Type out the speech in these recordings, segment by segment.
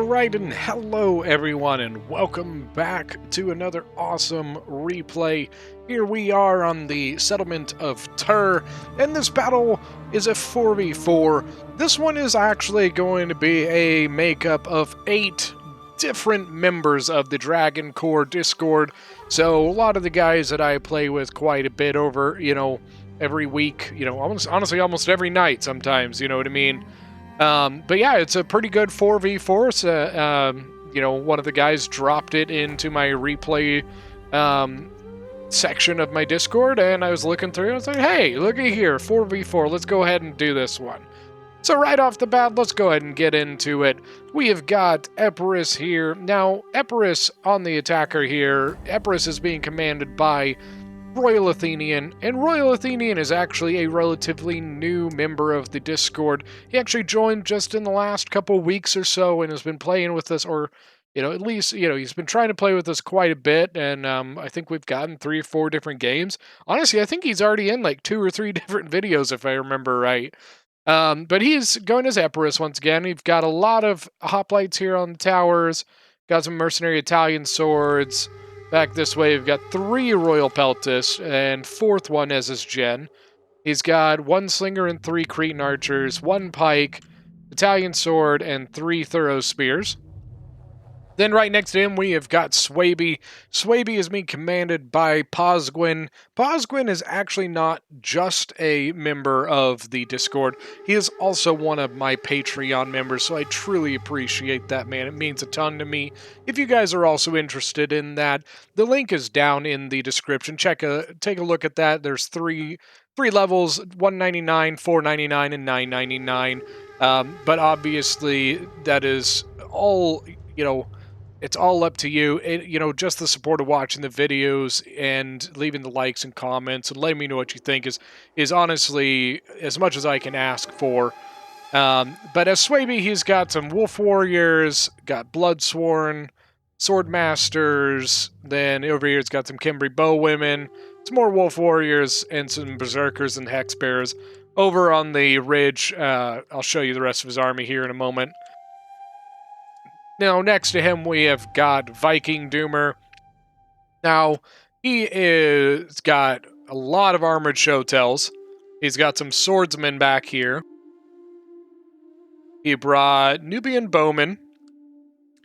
Alright, and hello everyone, and welcome back to another awesome replay. Here we are on the settlement of Tur, and this battle is a 4v4. This one is actually going to be a makeup of 8 different members of the Dragon Core Discord. So a lot of the guys that I play with quite a bit over, every week, almost every night sometimes, you know what I mean? But yeah, it's a pretty good 4v4. So, one of the guys dropped it into my replay section of my Discord, and I was looking through. I was like, hey, looky here, 4v4. Let's go ahead and do this one. So right off the bat, let's go ahead and get into it. We have got Epirus here. Now, Epirus on the attacker here. Epirus is being commanded by Royal Athenian, and Royal Athenian is actually a relatively new member of the Discord. He actually joined just in the last couple weeks or so and has been playing with us, or, at least, he's been trying to play with us quite a bit, and I think we've gotten 3 or 4 different games. Honestly, I think he's already in like 2 or 3 different videos, if I remember right. But he's going as Epirus once again. We've got a lot of hoplites here on the towers, got some mercenary Italian swords. Back this way, we've got 3 Royal Peltis, and 4th one as his gen. He's got 1 Slinger and 3 Cretan Archers, 1 Pike, Italian Sword, and 3 Thorough Spears. Then right next to him, we have got Swaby. Swaby is being commanded by Posgwin. Posgwin is actually not just a member of the Discord. He is also one of my Patreon members, so I truly appreciate that, man. It means a ton to me. If you guys are also interested in that, the link is down in the description. Take a look at that. There's three levels, $1.99, $4.99, and $9.99. But obviously, that is all, it's all up to you. Just the support of watching the videos and leaving the likes and comments and letting me know what you think is honestly as much as I can ask for. But as Swaby, he's got some Wolf Warriors, got Bloodsworn, Sword Masters, then over here it's got some Kimbri Bow Women, some more Wolf Warriors, and some Berserkers and Hex Bears. Over on the ridge, I'll show you the rest of his army here in a moment. Now, next to him, we have got Viking Doomer. Now, he is got a lot of armored showtells. He's got some swordsmen back here. He brought Nubian bowmen.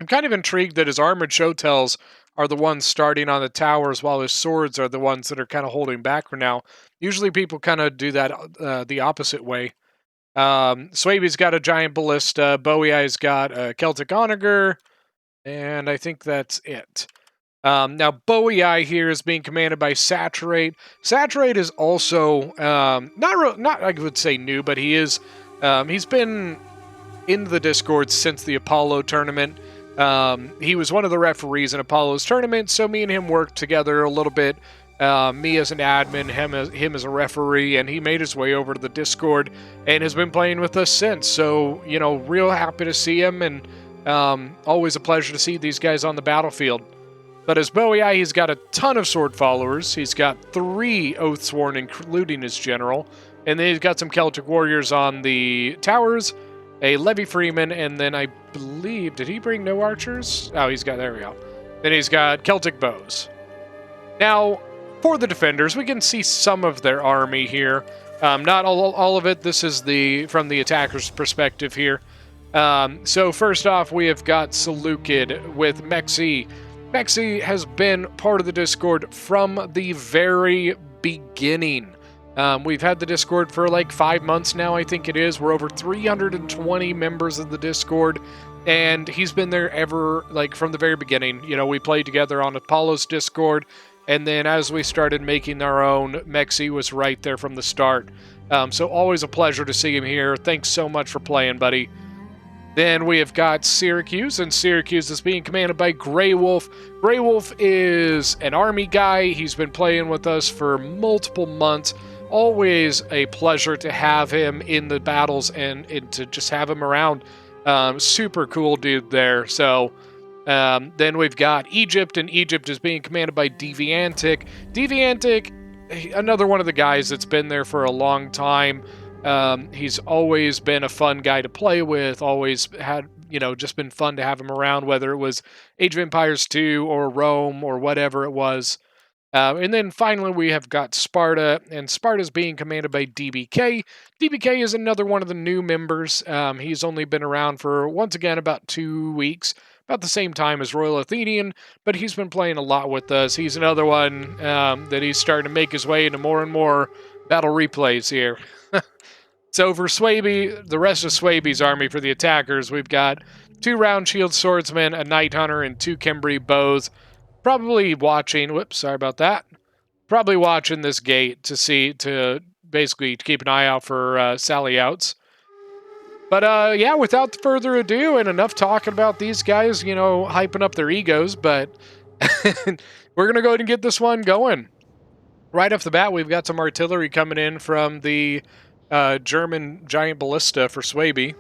I'm kind of intrigued that his armored showtells are the ones starting on the towers, while his swords are the ones that are kind of holding back for now. Usually people kind of do that the opposite way. Swaby's got a giant ballista. Bowie's got a Celtic onager, and I think that's it. Now, Bowie here is being commanded by Saturate. Saturate is also not I would say new, but he is. He's been in the Discord since the Apollo tournament. He was one of the referees in Apollo's tournament, so me and him worked together a little bit. Me as an admin, him as a referee, and he made his way over to the Discord and has been playing with us since. So, real happy to see him, and always a pleasure to see these guys on the battlefield. But as Bowie, he's got a ton of sword followers. He's got 3 Oathsworn, including his general, and then he's got some Celtic warriors on the towers, a Levy Freeman, and then I believe, did he bring no archers? Oh, there we go. Then he's got Celtic bows. Now, for the defenders, we can see some of their army here. Not all of it. This is from the attacker's perspective here. So first off, we have got Seleucid with Mexi. Mexi has been part of the Discord from the very beginning. We've had the Discord for like 5 months now, I think it is. We're over 320 members of the Discord, and he's been there ever, from the very beginning. We played together on Apollo's Discord, and then as we started making our own, Mexi was right there from the start. So always a pleasure to see him here. Thanks so much for playing, buddy. Then we have got Syracuse, and Syracuse is being commanded by Grey Wolf. Grey Wolf is an army guy. He's been playing with us for multiple months. Always a pleasure to have him in the battles and to just have him around. Super cool dude there. So then we've got Egypt, and Egypt is being commanded by Deviantic. Deviantic, another one of the guys that's been there for a long time. He's always been a fun guy to play with, always had just been fun to have him around, whether it was Age of Empires 2 or Rome or whatever it was. And then finally, we have got Sparta, and Sparta's being commanded by DBK. DBK is another one of the new members. He's only been around for, once again, about 2 weeks, about the same time as Royal Athenian, but he's been playing a lot with us. He's another one that he's starting to make his way into more and more battle replays here. So for Swaby, the rest of Swaby's army for the attackers, we've got 2 round shield swordsmen, a knight hunter, and 2 Cimbri bows. Probably watching, whoops, sorry about that. Probably watching this gate to basically keep an eye out for sally outs. But yeah, without further ado, and enough talking about these guys, hyping up their egos, but we're going to go ahead and get this one going. Right off the bat, we've got some artillery coming in from the German giant ballista for Swaby.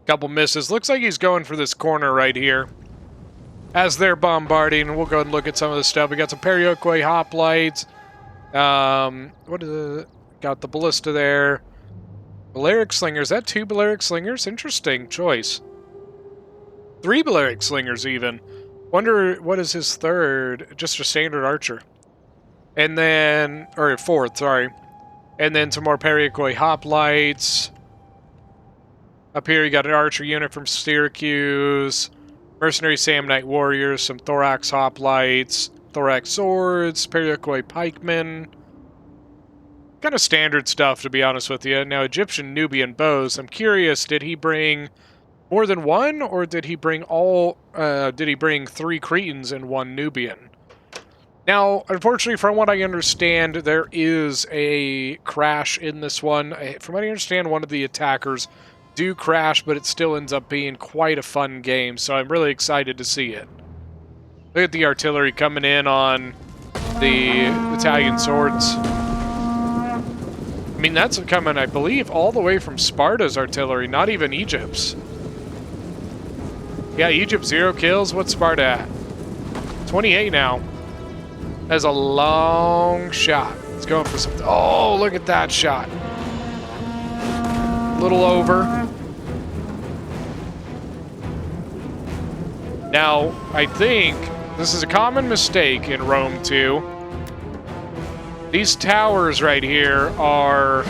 Couple misses. Looks like he's going for this corner right here. As they're bombarding, we'll go ahead and look at some of this stuff. We got some Perioque hoplites. What is it? Got the ballista there. Balearic slingers. Is that 2 Balearic slingers? Interesting choice. 3 Balearic slingers even. Wonder what is his third? Just a standard archer. And then, or 4th, sorry. And then some more Perioque hoplites. Up here, you got an archer unit from Syracuse, mercenary Samnite warriors, some thorax hoplites, thorax swords, Perioque pikemen. Kind of standard stuff, to be honest with you. Now, Egyptian Nubian bows. I'm curious, did he bring more than one, or did he bring all? Did he bring 3 Cretans and 1 Nubian? Now, unfortunately, from what I understand, there is a crash in this one. From what I understand, one of the attackers do crash, but it still ends up being quite a fun game, so I'm really excited to see it. Look at the artillery coming in on the Italian swords. I mean, that's coming, I believe, all the way from Sparta's artillery, not even Egypt's. Yeah, Egypt 0 kills. What's Sparta at? 28 now. That's a long shot. It's going for some... Oh, look at that shot. A little over. Now, I think this is a common mistake in Rome 2. These towers right here are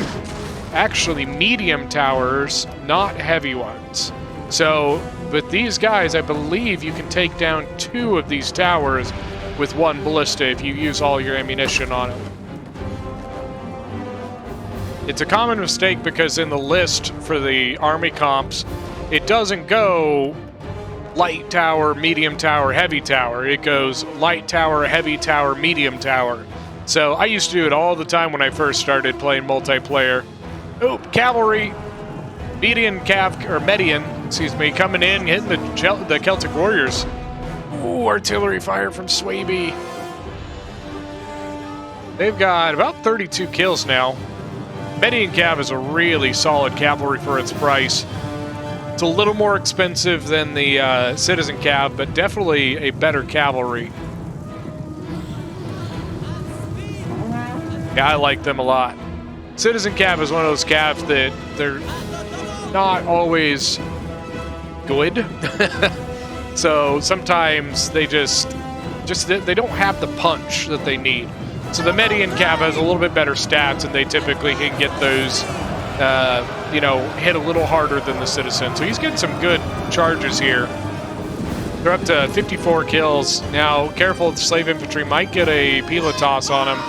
actually medium towers, not heavy ones. So, with these guys, I believe you can take down 2 of these towers with 1 ballista if you use all your ammunition on it. It's a common mistake because in the list for the army comps, it doesn't go light tower, medium tower, heavy tower. It goes light tower, heavy tower, medium tower. So I used to do it all the time when I first started playing multiplayer. Oh, cavalry, Median, excuse me, coming in, hitting the Celtic warriors. Ooh, artillery fire from Swaby. They've got about 32 kills now. Median Cav is a really solid cavalry for its price. It's a little more expensive than the Citizen Cav, but definitely a better cavalry. Yeah, I like them a lot. Citizen Cav is one of those Cavs that they're not always good. So sometimes they just they don't have the punch that they need. So the Median Cav has a little bit better stats, and they typically can get those, hit a little harder than the Citizen. So he's getting some good charges here. They're up to 54 kills. Now, careful, the slave infantry might get a Pilotos on him.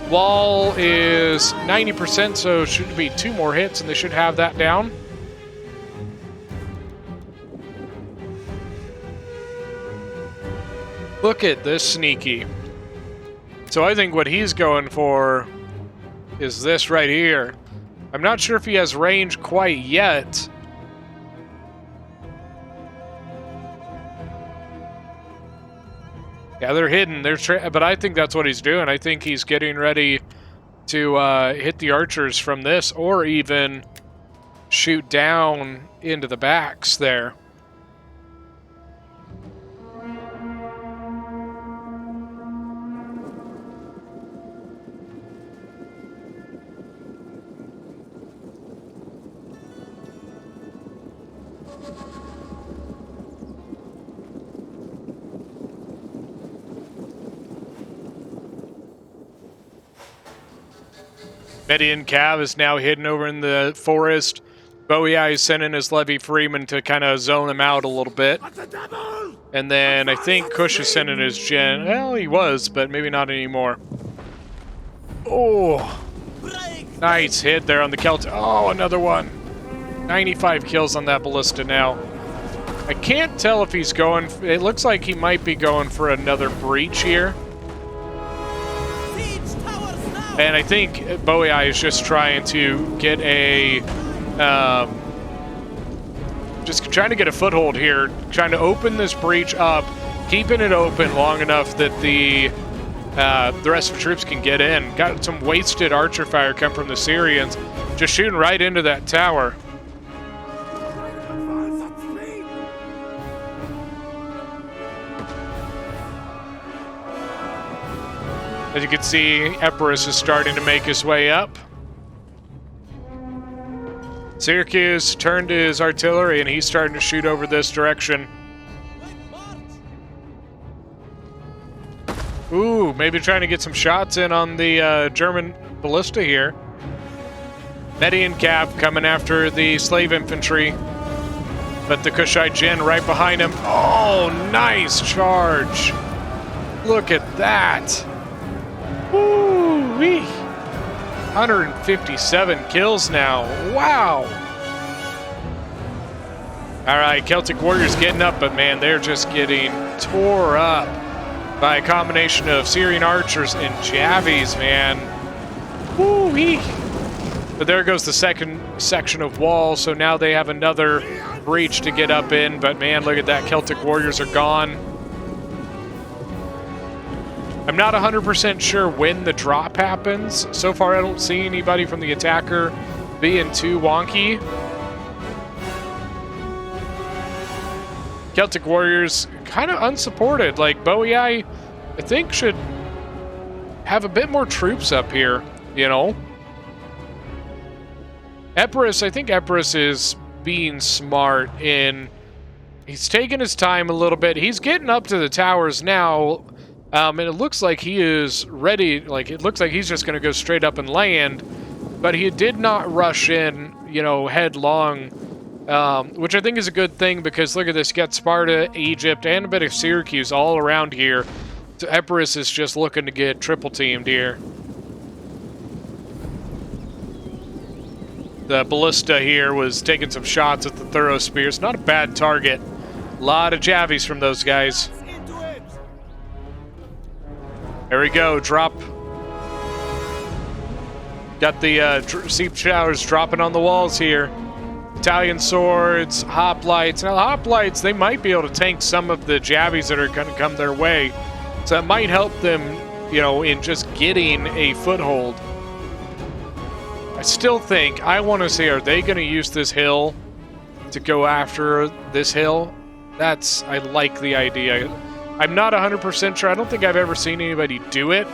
Wall is 90%, so should be 2 more hits, and they should have that down. Look at this sneaky. So I think what he's going for is this right here. I'm not sure if he has range quite yet. Yeah, they're hidden. But I think that's what he's doing. I think he's getting ready to hit the archers from this, or even shoot down into the backs there. Median Cav is now hidden over in the forest. Bowie is sending his Levy Freeman to kind of zone him out a little bit. And then I think Kush is sending his Gen. Well, he was, but maybe not anymore. Oh, nice hit there on the Celtic. Oh, another one. 95 kills on that ballista now. I can't tell if he's going. It looks like he might be going for another breach here. And I think Bowie is just trying to get a, just trying to get a foothold here, trying to open this breach up, keeping it open long enough that the rest of the troops can get in. Got some wasted archer fire come from the Syrians, just shooting right into that tower. As you can see, Epirus is starting to make his way up. Syracuse turned his artillery and he's starting to shoot over this direction. Ooh, maybe trying to get some shots in on the German ballista here. Median Cav coming after the slave infantry, but the Kushite Jin right behind him. Oh, nice charge. Look at that. Woo-wee. 157 kills now. Wow. All right, Celtic Warriors getting up, but man, they're just getting tore up by a combination of Syrian archers and Javies, man. Woo-wee. But there goes the second section of wall, so now they have another breach to get up in, but man, look at that. Celtic Warriors are gone. I'm not 100% sure when the drop happens. So far, I don't see anybody from the attacker being too wonky. Celtic Warriors kind of unsupported. Like, Bowie, I think, should have a bit more troops up here, you know? Epirus, I think Epirus is being smart in... He's taking his time a little bit. He's getting up to the towers now. And it looks like he is ready, like it looks like he's just going to go straight up and land, but he did not rush in, you know, headlong, which I think is a good thing because look at this, you got Sparta, Egypt, and a bit of Syracuse all around here. So Epirus is just looking to get triple teamed here. The ballista here was taking some shots at the Thorough Spears. Not a bad target. A lot of Javies from those guys. There we go, drop. Got the seep showers dropping on the walls here. Italian swords, hoplites. Now, the hoplites, they might be able to tank some of the Javies that are going to come their way. So that might help them, you know, in just getting a foothold. I still think, I want to say, are they going to use this hill to go after this hill? I like the idea. I'm not 100% sure. I don't think I've ever seen anybody do it.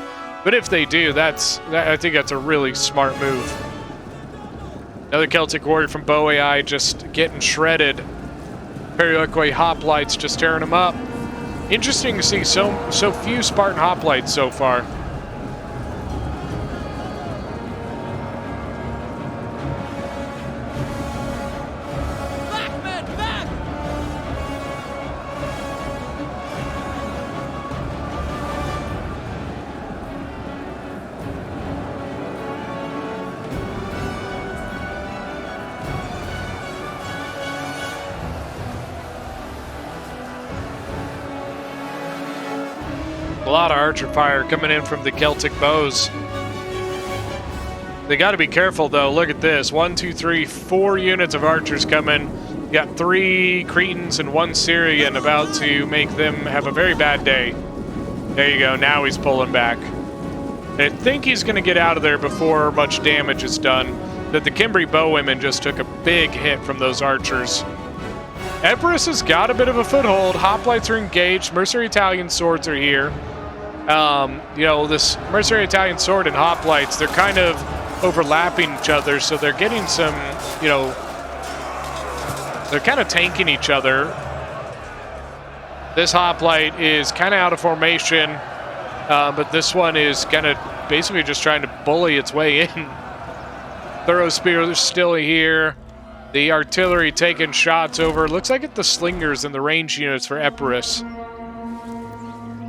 But if they do, I think that's a really smart move. Another Celtic Warrior from Bowie just getting shredded. Periloquy hoplites just tearing them up. Interesting to see so few Spartan hoplites so far. A lot of archer fire coming in from the Celtic bows. They got to be careful, though. Look at this. 1, 2, 3, 4 units of archers coming. You got 3 Cretans and 1 Syrian about to make them have a very bad day. There you go. Now he's pulling back. I think he's going to get out of there before much damage is done. But the Cimbri bowwomen just took a big hit from those archers. Epirus has got a bit of a foothold. Hoplites are engaged. Mercenary Italian swords are here. You know, this Mercenary Italian sword and hoplites, they're kind of overlapping each other, so they're getting some, you know, they're kind of tanking each other. This hoplite is kind of out of formation, but this one is kind of basically just trying to bully its way in. Thorough spears still here. The artillery taking shots over. Looks like it's the slingers and the range units for Epirus.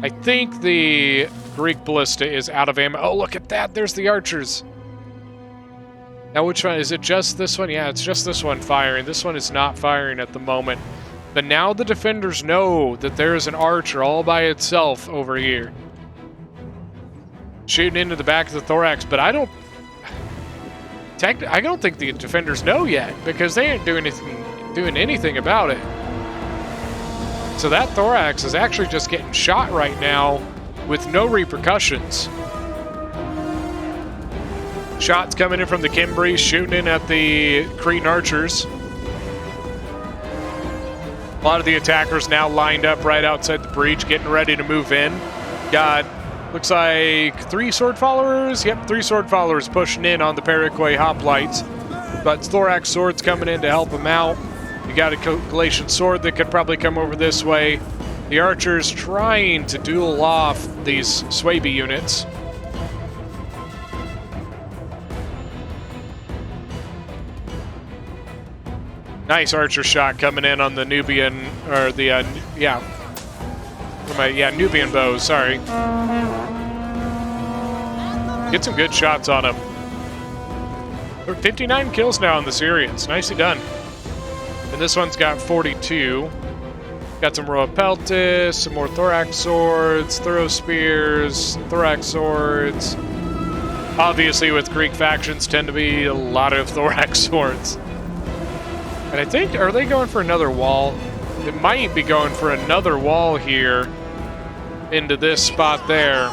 I think the Greek ballista is out of ammo. Oh, look at that. There's the archers. Now, which one? Is it just this one? Yeah, it's just this one firing. This one is not firing at the moment. But now the defenders know that there's an archer all by itself over here. Shooting into the back of the thorax, but I don't think the defenders know yet because they ain't doing anything about it. So that thorax is actually just getting shot right now with no repercussions. Shots coming in from the Cimbri, shooting in at the Cretan archers. A lot of the attackers now lined up right outside the breach, getting ready to move in. Got, looks like 3 sword followers. Yep, 3 sword followers pushing in on the Paraquay hoplites. But thorax swords coming in to help them out. You got a Galatian sword that could probably come over this way. The archers trying to duel off these Swaby units. Nice archer shot coming in on the Nubian, or the, Nubian bows, sorry. Get some good shots on him. 59 kills now on the Syrians. Nicely done. And this one's got 42. Got some Roa Peltis, some more thorax swords, thorough spears, thorax swords. Obviously, with Greek factions, tend to be a lot of thorax swords. And I think, are they going for another wall? It might be going for another wall here into this spot there.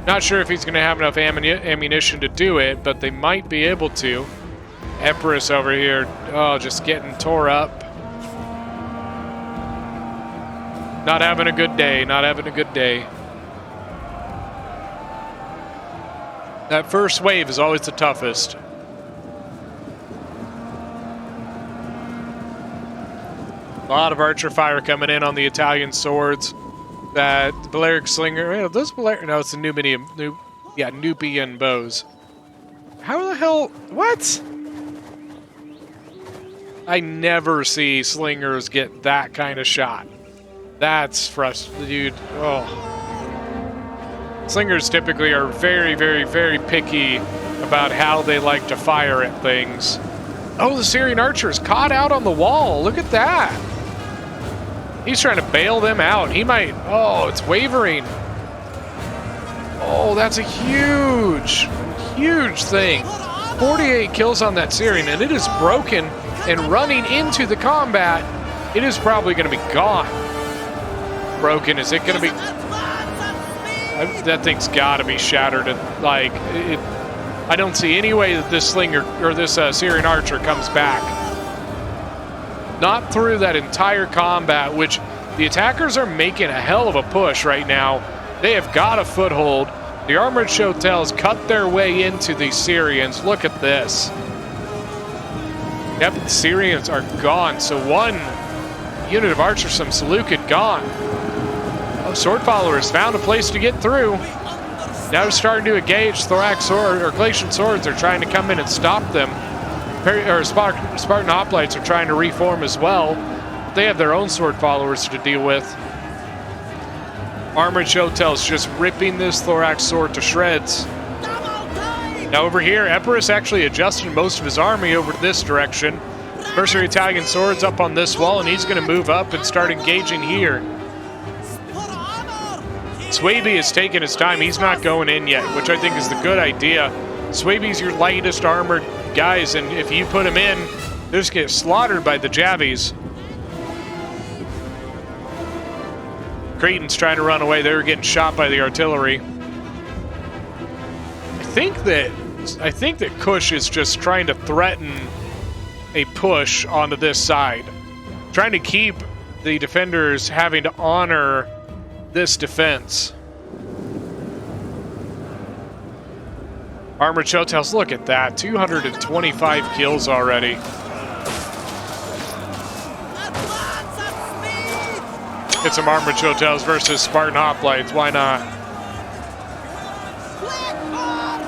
Not sure if he's going to have enough ammunition to do it, but they might be able to. Epirus over here, oh, just getting tore up. Not having a good day, not having a good day. That first wave is always the toughest. A lot of archer fire coming in on the Italian swords. That Balearic slinger, those Balearic, no, it's the Nubian bows. How the hell, what? I never see slingers get that kind of shot. That's frustrating, dude. Oh. Slingers typically are very, very, very picky about how they like to fire at things. Oh, the Syrian archer's caught out on the wall. Look at that. He's trying to bail them out. He might, oh, it's wavering. Oh, that's a huge, huge thing. 48 kills on that Syrian, and it is broken and running into the combat. It is probably going to be gone. Broken, is it going to be? That thing's got to be shattered. Like, I don't see any way that this slinger, or this Syrian archer comes back. Not through that entire combat, which the attackers are making a hell of a push right now. They have got a foothold. The armored Chotels cut their way into the Syrians. Look at this. Yep, the Syrians are gone. So one unit of archers from Seleucid gone. Oh, sword followers found a place to get through. Now they're starting to engage. Thorax sword or Galatian swords are trying to come in and stop them. Spartan hoplites are trying to reform as well. They have their own sword followers to deal with. Armored Chotels just ripping this thorax sword to shreds. Now over here, Epirus actually adjusted most of his army over to this direction. Mercenary Italian swords up on this wall, and he's going to move up and start engaging here. Swaby is taking his time. He's not going in yet, which I think is the good idea. Swaby's your lightest armored guys, and if you put him in, they just get slaughtered by the Javies. Cretans trying to run away. They were getting shot by the artillery. I think that Kush is just trying to threaten a push onto this side, trying to keep the defenders having to honor this defense. Armored Chotels, look at that. 225 kills already. Get some Armored Chotels versus Spartan Hoplites. Why not?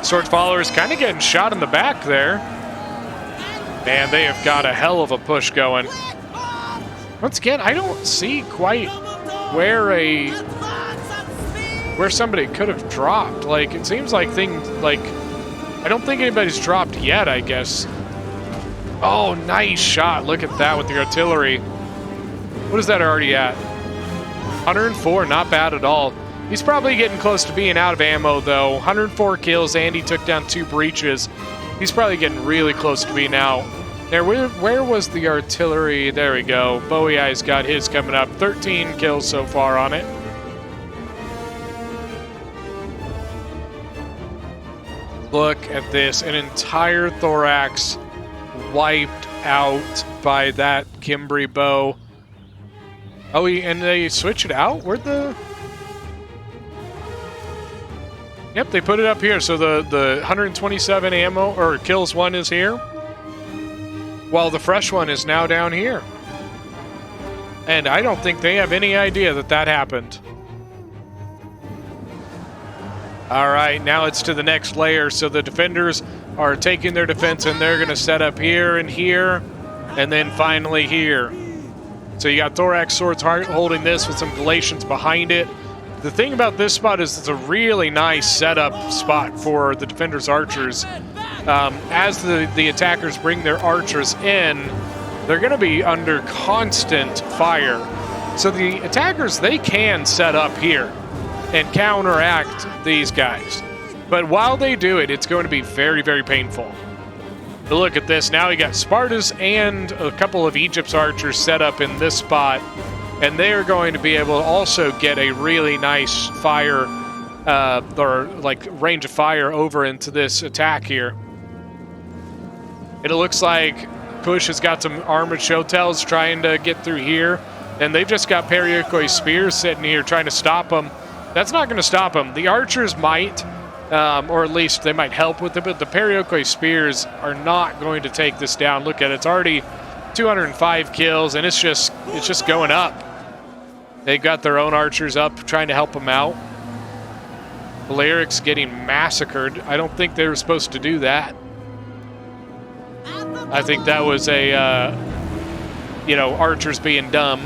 Sword followers kind of getting shot in the back there. Man, they have got a hell of a push going. Once again, I don't see quite where somebody could have dropped. Like, it seems like I don't think anybody's dropped yet, I guess. Oh, nice shot. Look at that with the artillery. What is that already at? 104, not bad at all. He's probably getting close to being out of ammo, though. 104 kills, and he took down 2 breaches. He's probably getting really close to being out. There, where was the artillery? There we go. Bowie Eye's got his coming up. 13 kills so far on it. Look at this. An entire thorax wiped out by that Kimbri bow. Oh, and they switch it out? Where'd the... Yep, they put it up here. So the 127 ammo, or kills one is here, while the fresh one is now down here. And I don't think they have any idea that that happened. All right, now it's to the next layer. So the defenders are taking their defense, and they're going to set up here, and then finally here. So you got Thorax Swords holding this with some Galatians behind it. The thing about this spot is it's a really nice setup spot for the defenders' archers. As the attackers bring their archers in, they're going to be under constant fire. So the attackers, they can set up here and counteract these guys. But while they do it, it's going to be very, very painful. But look at this. Now we got Sparta's and a couple of Egypt's archers set up in this spot. And they are going to be able to also get a really nice fire, or like range of fire over into this attack here. It looks like Kush has got some armored showtells trying to get through here. And they've just got Periokoi spears sitting here trying to stop them. That's not going to stop them. The archers might, or at least they might help with it, but the Periokoi spears are not going to take this down. Look at it. It's already 205 kills, and it's just going up. They've got their own archers up trying to help them out. Valeric's getting massacred. I don't think they were supposed to do that. I think that was a, archers being dumb.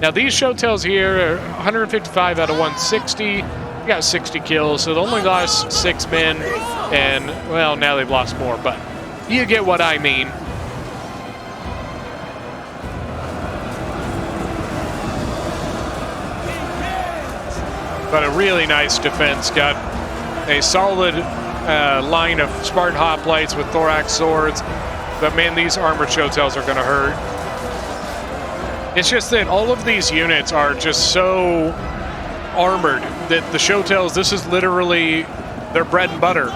Now these showtells here are 155 out of 160. You got 60 kills, so they only lost 6 men. And, well, now they've lost more, but you get what I mean. But a really nice defense. Got a solid line of Spartan hoplites with thorax swords. But man, these armored showtells are going to hurt. It's just that all of these units are just so armored that the showtells, this is literally their bread and butter.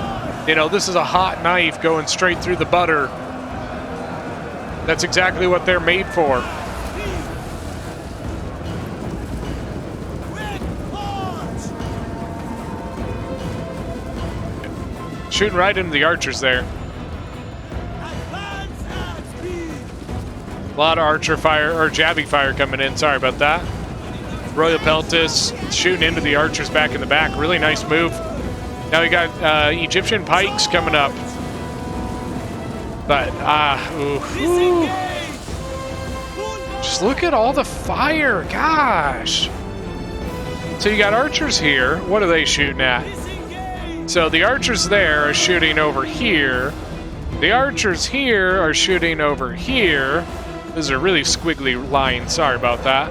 You know, this is a hot knife going straight through the butter. That's exactly what they're made for. Shooting right into the archers there. A lot of archer fire, or jabbing fire coming in. Sorry about that. Royal Peltis shooting into the archers back in the back. Really nice move. Now we got Egyptian pikes coming up. But, just look at all the fire. Gosh. So you got archers here. What are they shooting at? So the archers there are shooting over here. The archers here are shooting over here. Those are really squiggly lines. Sorry about that.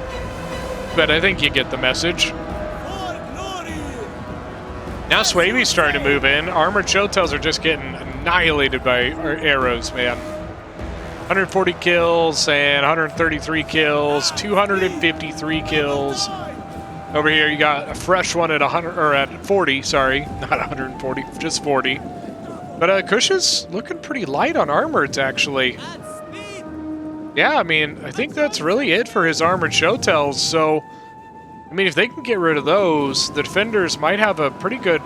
But I think you get the message. Now Swaby's starting to move in. Armored showtells are just getting annihilated by arrows, man. 140 kills and 133 kills, 253 kills. Over here, you got a fresh one at 100 or at 40. Sorry, not 140, just 40. But Kush is looking pretty light on armoreds, actually. Yeah, I mean, I think that's really it for his armored showtells. So, I mean, if they can get rid of those, the defenders might have a pretty good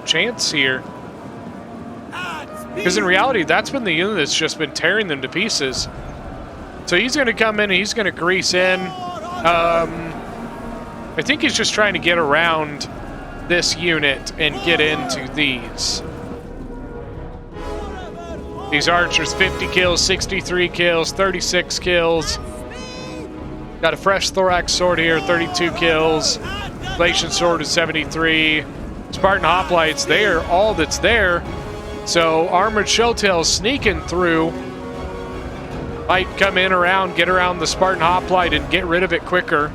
chance here. Because in reality, that's been the unit that's just been tearing them to pieces. So he's going to come in and he's going to grease in. I think he's just trying to get around this unit and get into these. These archers, 50 kills, 63 kills, 36 kills. Got a fresh thorax sword here, 32 kills. Galatian sword is 73. Spartan hoplites, they are all that's there. So armored showtails sneaking through. Might come in around, get around the Spartan hoplite and get rid of it quicker.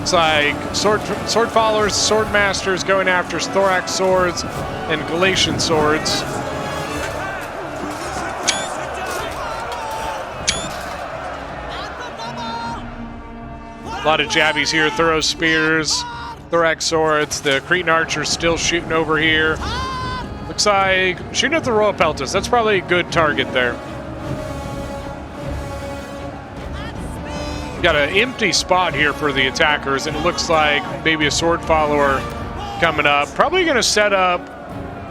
It's like sword followers, sword masters going after thorax swords and Galatian swords. A lot of jabbies here, throw spears, thorax swords. The Cretan archers still shooting over here. Looks like shooting at the Royal Peltas. That's probably a good target there. Got an empty spot here for the attackers, and it looks like maybe a sword follower coming up. Probably going to set up,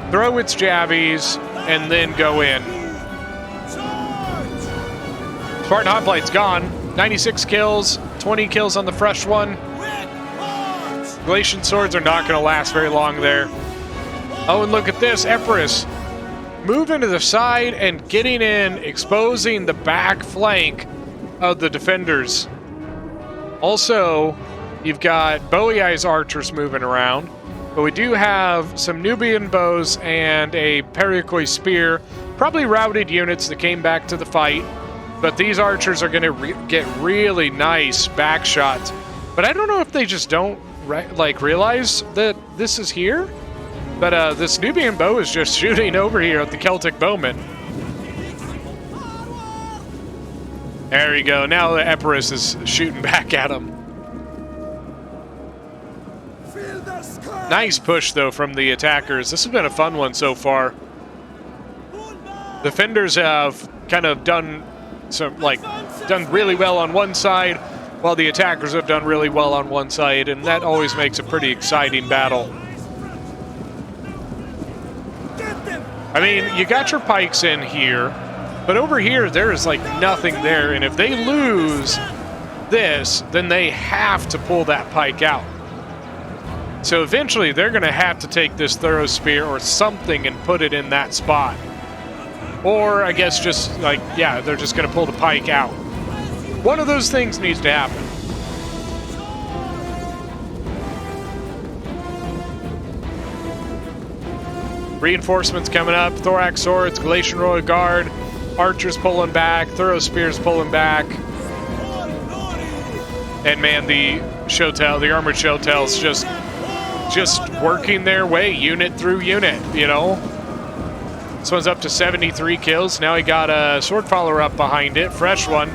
throw its jabbies, and then go in. Spartan hoplite's gone. 96 kills, 20 kills on the fresh one. Galatian swords are not going to last very long there. Oh, and look at this, Empress moving to the side and getting in, exposing the back flank of the defenders. Also, you've got Bowie Eyes archers moving around, but we do have some Nubian bows and a Periakoi spear, probably routed units that came back to the fight, but these archers are going to get really nice back shots. But I don't know if they just don't realize that this is here, but this Nubian bow is just shooting over here at the Celtic bowman. There we go. Now the Epirus is shooting back at him. Nice push, though, from the attackers. This has been a fun one so far. Defenders have kind of done really well on one side, while the attackers have done really well on one side, and that always makes a pretty exciting battle. I mean, you got your pikes in here, but over here, there is like nothing there. And if they lose this, then they have to pull that pike out. So eventually, they're going to have to take this thorough spear or something and put it in that spot. Or I guess just like, yeah, they're just going to pull the pike out. One of those things needs to happen. Reinforcements coming up, thorax swords, Galatian Royal Guard, archers pulling back, thorough spears pulling back. And man, the armored showtails just working their way unit through unit, you know. This one's up to 73 kills. Now he got a sword follower up behind it, fresh one.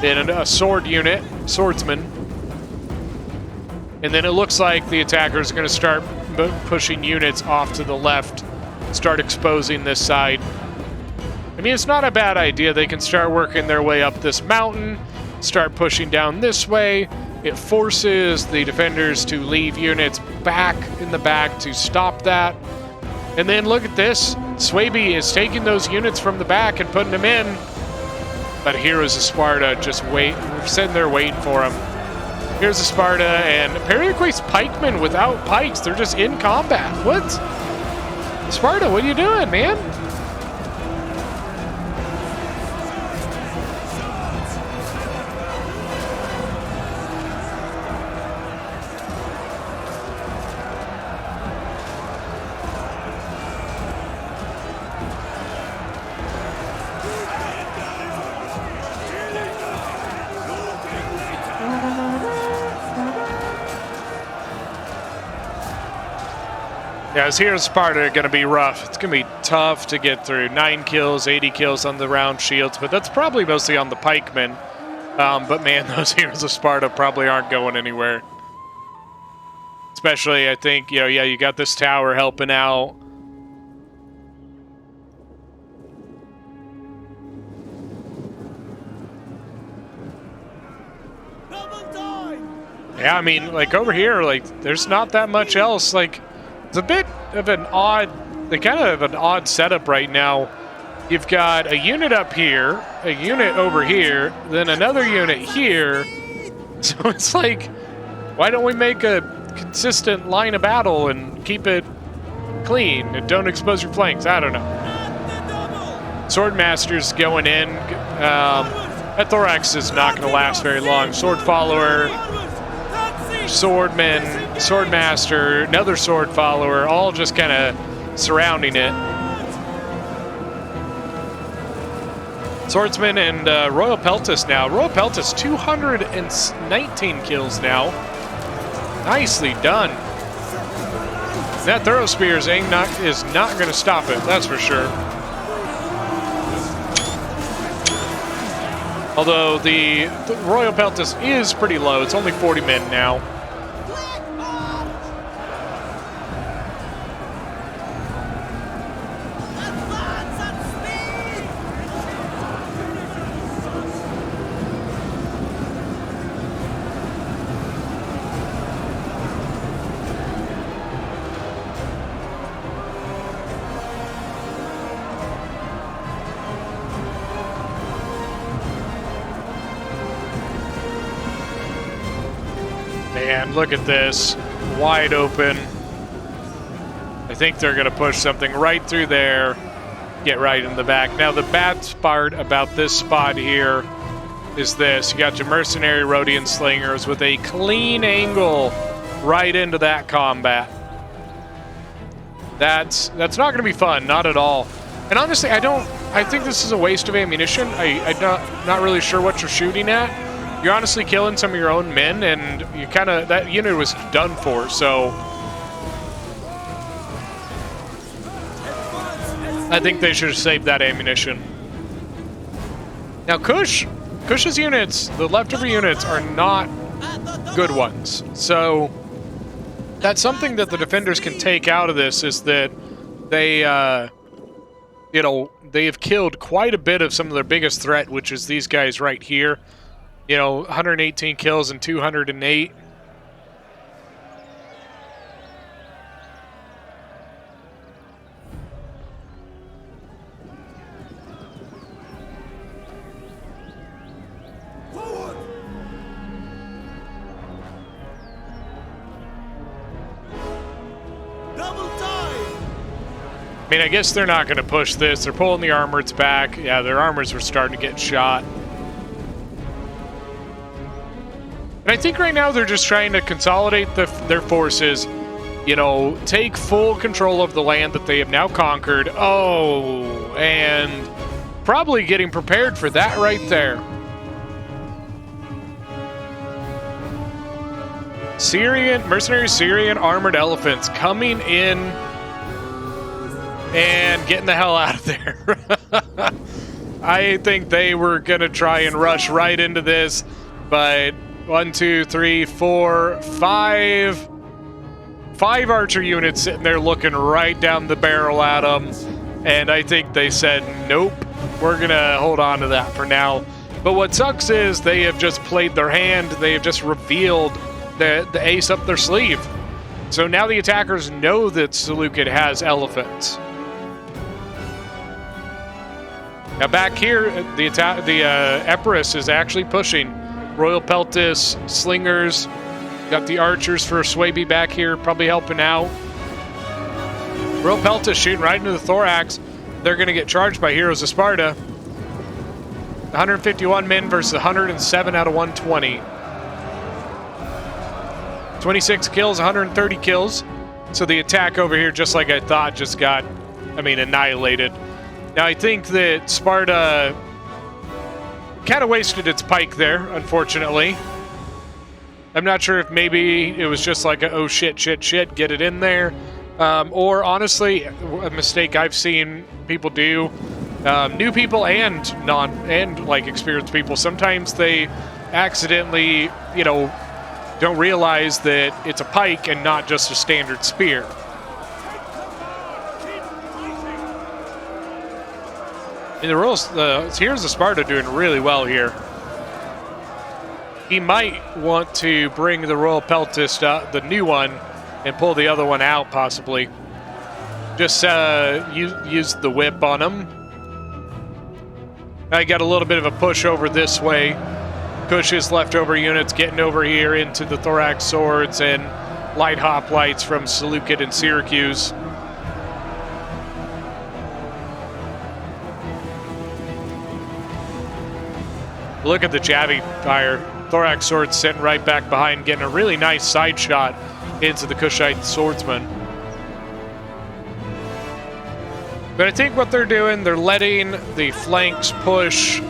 Then a sword unit, swordsman. And then it looks like the attackers are going to start pushing units off to the left, start exposing this side. I mean, it's not a bad idea. They can start working their way up this mountain, start pushing down this way. It forces the defenders to leave units back in the back to stop that. And then look at this. Swaby is taking those units from the back and putting them in. But Heroes of Sparta just sitting there waiting for him. Here's a Sparta and Periaqua's pikemen without pikes. They're just in combat. What? Sparta, what are you doing, man? Yeah, as Heroes of Sparta are going to be rough. It's going to be tough to get through. 9 kills, 80 kills on the round shields, but that's probably mostly on the pikemen. But man, those Heroes of Sparta probably aren't going anywhere. Especially, I think, yeah, you got this tower helping out. Yeah, I mean, like over here, like there's not that much else. Like, it's a bit of an odd, setup right now. You've got a unit up here, a unit over here, then another unit here, So it's like, why don't we make a consistent line of battle and keep it clean and don't expose your flanks? I don't know. Swordmaster's going in. That thorax is not going to last very long. Sword follower, swordman, swordmaster, another sword follower, all just kind of surrounding it. Swordsman and Royal Peltis now. Royal Peltis 219 kills now. Nicely done. That Thorough Spear is not going to stop it, that's for sure. Although the Royal Peltis is pretty low. It's only 40 men now. Man, look at this. Wide open. I think they're going to push something right through there. Get right in the back. Now, the bad part about this spot here is this. You got your mercenary Rhodian slingers with a clean angle right into that combat. That's not going to be fun. Not at all. And honestly, I think this is a waste of ammunition. I'm not really sure what you're shooting at. You're honestly killing some of your own men, and you that unit was done for, so I think they should have saved that ammunition. Now Kush's units, the leftover units, are not good ones. So that's something that the defenders can take out of this, is that they they have killed quite a bit of some of their biggest threat, which is these guys right here. 118 kills and 208. Forward. Double time. I mean, I guess they're not going to push this. They're pulling the armoreds back. Yeah, their armors were starting to get shot. And I think right now they're just trying to consolidate their forces, take full control of the land that they have now conquered. Oh, and probably getting prepared for that right there. Mercenary Syrian armored elephants coming in and getting the hell out of there. I think they were going to try and rush right into this, but 1, 2, 3, 4, 5 archer units sitting there looking right down the barrel at them, and I think they said, nope, we're gonna hold on to that for now. But what sucks is they have just played their hand. They have just revealed the ace up their sleeve. So now the attackers know that Seleucid has elephants. Now back here, the Epirus is actually pushing. Royal Peltis, slingers, got the archers for Swaby back here, probably helping out. Royal Peltis shooting right into the thorax. They're going to get charged by Heroes of Sparta. 151 men versus 107 out of 120. 26 kills, 130 kills. So the attack over here, just like I thought, just got, annihilated. Now I think that Sparta kind of wasted its pike there, unfortunately. I'm not sure if maybe it was just like a, oh shit, get it in there. Or honestly, a mistake I've seen people do, new people and experienced people, sometimes they accidentally, don't realize that it's a pike and not just a standard spear. And here's the Sparta doing really well here. He might want to bring the Royal Peltis, the new one, and pull the other one out, possibly. Just use the whip on him. I got a little bit of a push over this way. Kush's leftover units getting over here into the thorax swords and light hoplites from Seleucid and Syracuse. Look at the Javi fire. Thorax sword sitting right back behind, getting a really nice side shot into the Kushite swordsman. But I think what they're doing, they're letting the flanks push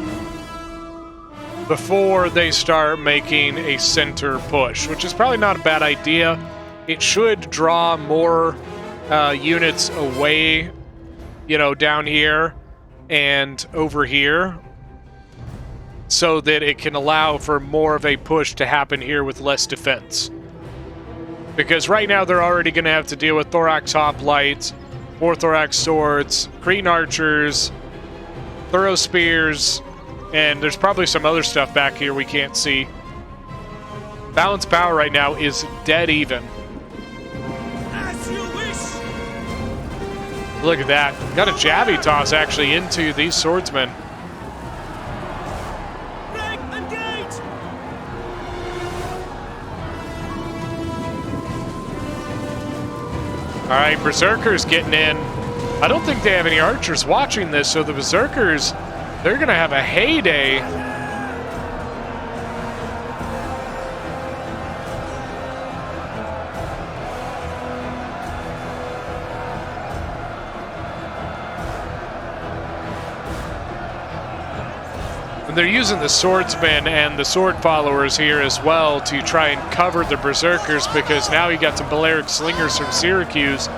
before they start making a center push, which is probably not a bad idea. It should draw more units away, you know, down here and over here, so that it can allow for more of a push to happen here with less defense. Because right now they're already going to have to deal with thorax hoplites, more thorax swords, Cretan archers, thorough spears, and there's probably some other stuff back here we can't see. Balance power right now is dead even. As you wish. Look at that. Got a Javi toss actually into these swordsmen. All right, Berserkers getting in. I don't think they have any archers watching this, so the Berserkers, they're going to have a heyday. And they're using the swordsmen and the sword followers here as well to try and cover the Berserkers, because now you got some Balearic slingers from Syracuse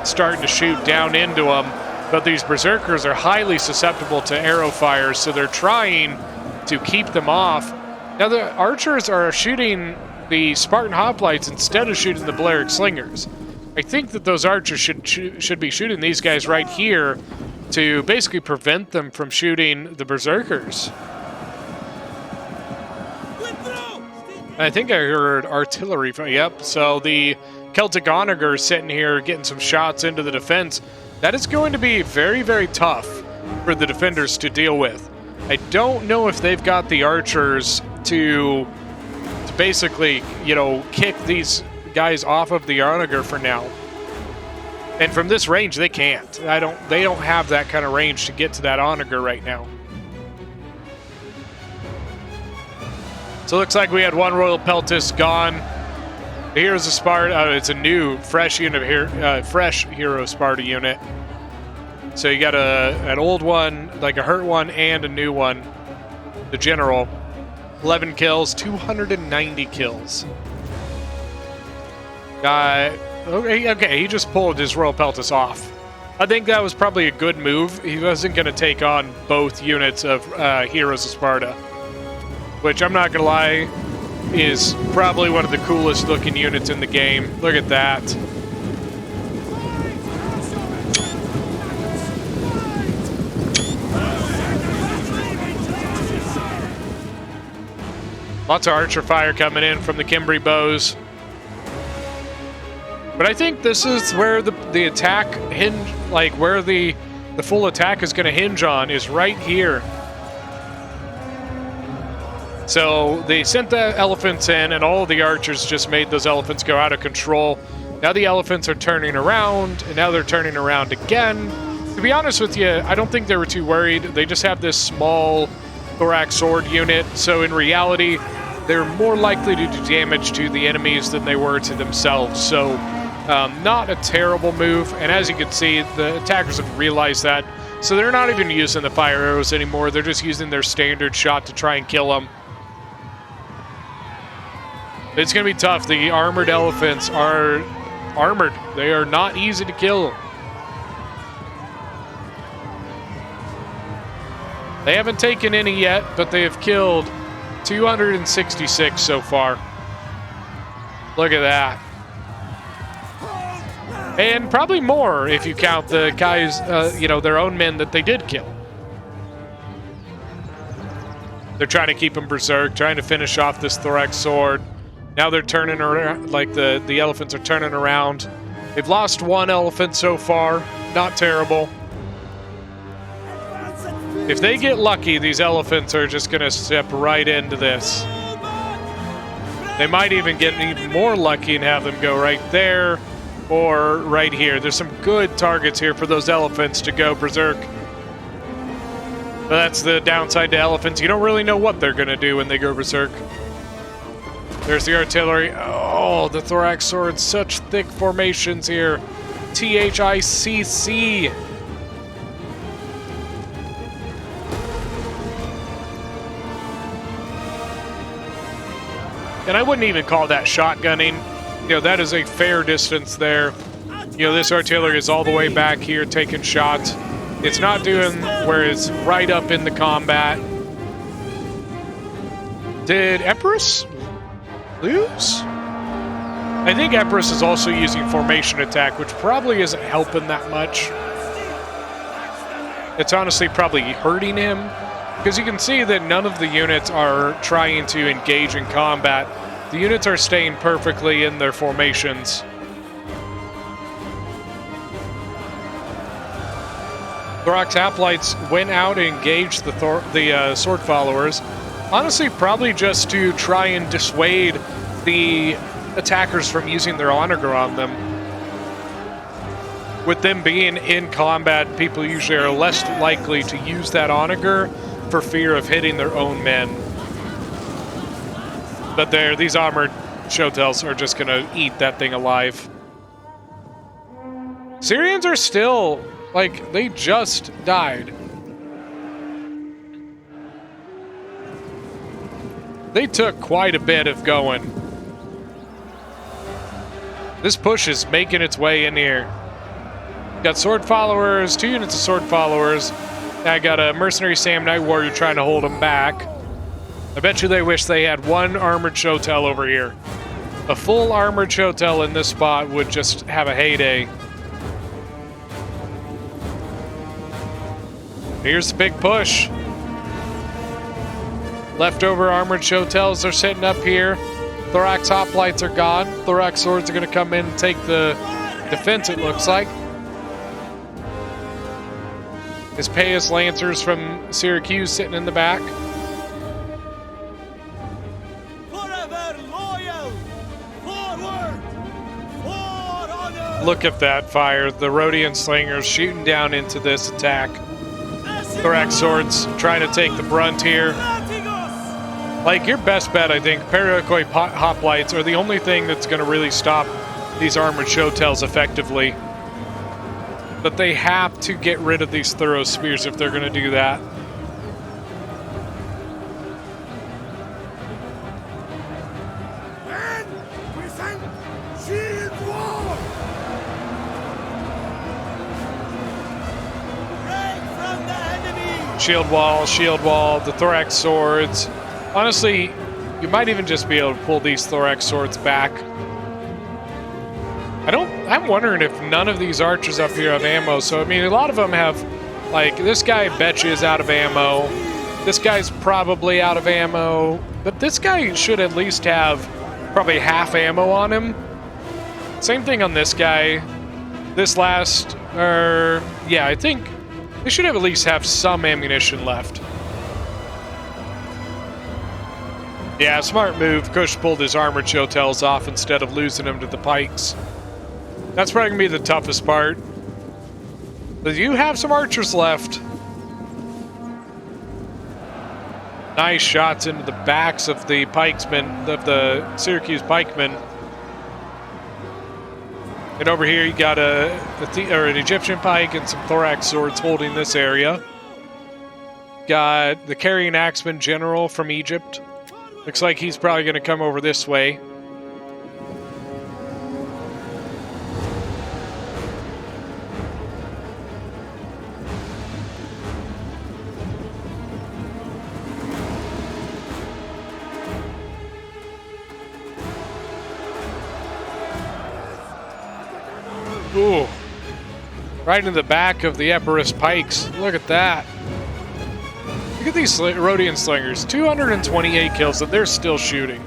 starting to shoot down into them. But these Berserkers are highly susceptible to arrow fire, so they're trying to keep them off. Now the archers are shooting the Spartan hoplites instead of shooting the Balearic slingers. I think that those archers should be shooting these guys right here to basically prevent them from shooting the Berserkers. I think I heard artillery. Yep, so the Celtic Onager sitting here getting some shots into the defense. That is going to be very, very tough for the defenders to deal with. I don't know if they've got the archers to basically, you know, kick these guys off of the Onager for now. And from this range, they can't. They don't have that kind of range to get to that Onager right now. So it looks like we had one Royal Peltis gone. The Heroes of Sparta, it's a new, fresh unit here, fresh Hero Sparta unit. So you got an old one, like a hurt one, and a new one. The General, 11 kills, 290 kills. Okay, he just pulled his Royal Peltis off. I think that was probably a good move. He wasn't going to take on both units of Heroes of Sparta, which I'm not going to lie, is probably one of the coolest looking units in the game. Look at that. Lots of archer fire coming in from the Cimbri bows. But I think this is where the attack hinge, like where the full attack is going to hinge on, is right here. So they sent the elephants in, and all of the archers just made those elephants go out of control. Now the elephants are turning around, and now they're turning around again. To be honest with you, I don't think they were too worried. They just have this small thorax sword unit, so in reality, they're more likely to do damage to the enemies than they were to themselves. So not a terrible move, and as you can see, the attackers have realized that. So they're not even using the fire arrows anymore. They're just using their standard shot to try and kill them. It's going to be tough. The armored elephants are armored. They are not easy to kill. They haven't taken any yet, but they have killed 266 so far. Look at that. And probably more if you count the guys, their own men that they did kill. They're trying to keep them berserk, trying to finish off this thorax sword. Now they're turning around, like the elephants are turning around. They've lost one elephant so far. Not terrible. If they get lucky, these elephants are just going to step right into this. They might even get even more lucky and have them go right there or right here. There's some good targets here for those elephants to go berserk. But that's the downside to elephants. You don't really know what they're going to do when they go berserk. There's the artillery. Oh, the thorax swords. Such thick formations here. THICC. And I wouldn't even call that shotgunning. You know, that is a fair distance there. You know, this artillery is all the way back here taking shots. It's not doing where it's right up in the combat. Did Empress lose? I think Empress is also using formation attack, which probably isn't helping that much. It's honestly probably hurting him. Because you can see that none of the units are trying to engage in combat. The units are staying perfectly in their formations. Thorax Hoplites went out and engaged the sword followers. Honestly, probably just to try and dissuade the attackers from using their onager on them. With them being in combat, people usually are less likely to use that onager for fear of hitting their own men. But these armored showtels are just gonna eat that thing alive. Syrians are still, like, they just died. They took quite a bit of going. This push is making its way in here. Got sword followers, 2 units of sword followers. I got a mercenary samurai warrior trying to hold them back. I bet you they wish they had one armored showtel over here. A full armored showtel in this spot would just have a heyday. Here's the big push. Leftover armored showtels are sitting up here. Thorax hoplites are gone. Thorax swords are going to come in and take the defense, it looks like. His Payas Lancers from Syracuse sitting in the back. Forever loyal! Forward! For honor! Look at that fire. The Rhodian slingers shooting down into this attack. Thorax swords trying to take the brunt here. Like, your best bet, I think, Periokoi hoplites are the only thing that's going to really stop these armored showtels effectively. But they have to get rid of these thorough spears if they're going to do that. Men, present shield wall! Break from the enemy! Shield wall, the thorax swords. Honestly, you might even just be able to pull these thorax swords back. I'm wondering if none of these archers up here have ammo. So, I mean, a lot of them have, like, this guy I bet you is out of ammo. This guy's probably out of ammo. But this guy should at least have probably half ammo on him. Same thing on this guy. This last, yeah, I think they should at least have some ammunition left. Yeah, smart move. Kush pulled his armored showtels off instead of losing them to the pikes. That's probably going to be the toughest part. But you have some archers left. Nice shots into the backs of the pikesmen, of the Syracuse pikemen. And over here you got an Egyptian pike and some thorax swords holding this area. Got the carrying axeman general from Egypt. Looks like he's probably going to come over this way. Ooh. Right in the back of the Epirus pikes. Look at that. Look at these Rhodian slingers. 228 kills, and they're still shooting.